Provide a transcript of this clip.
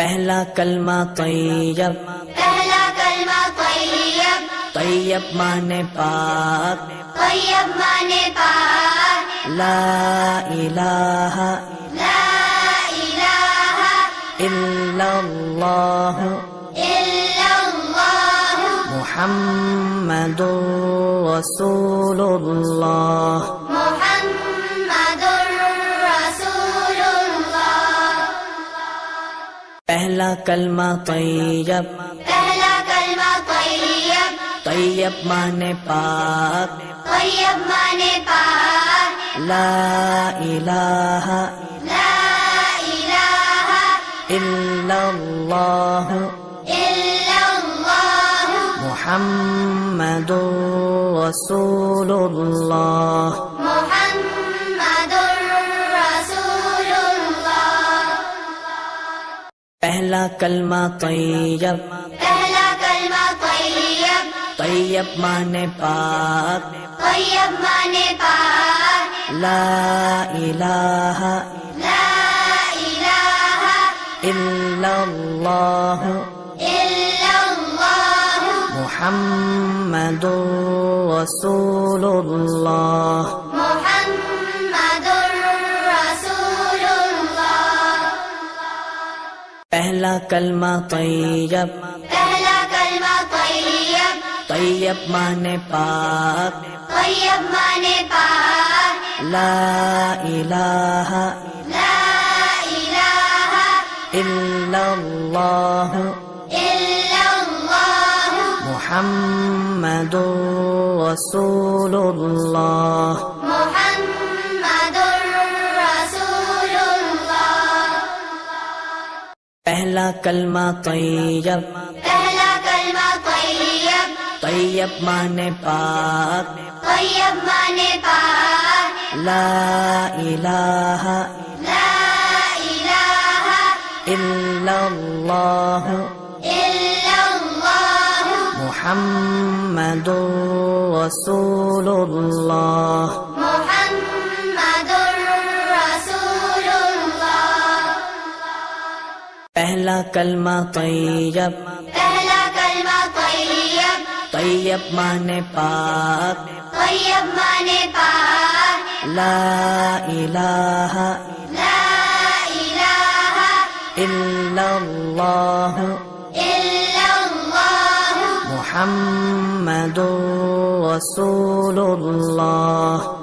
پہلا کلمہ طیب، پہلا کلمہ طیب، طیب مانے پاک، طیب مانے پاک، لا الہ لا الہ الا اللہ الا اللہ محمد رسول اللہ۔ محمد رسول اللہ۔ پہلا کلمہ طیب، پہلا کلمہ طیب، طیب مانے پاک، طیب مانے پاک، لا الہ لا الہ الا اللہ الا اللہ محمد رسول اللہ۔ محمد رسول اللہ۔ پہلا کلمہ طیب، پہلا کلمہ طیب، طیب مانے پاک، طیب مانے پاک، لا الہ لا الہ الا اللہ الا اللہ محمد رسول اللہ۔ محمد رسول اللہ۔ پہلا کلمہ طیب، پہلا کلمہ طیب، طیب مانے پاک، طیب مانے پاک، لا الہ لا الہ الا اللہ الا اللہ محمد رسول اللہ۔ محمد رسول اللہ۔ پہلا کلمہ طیب، پہلا کلمہ طیب، طیب مانے پاک، طیب مانے پاک، لا الہ لا الہ الا اللہ الا اللہ محمد رسول اللہ۔ محمد رسول اللہ۔ پہلا کلمہ طیب، پہلا کلمہ طیب، طیب مانے پاک، طیب مانے پاک، لا الہ لا الہ الا اللہ الا اللہ محمد رسول اللہ۔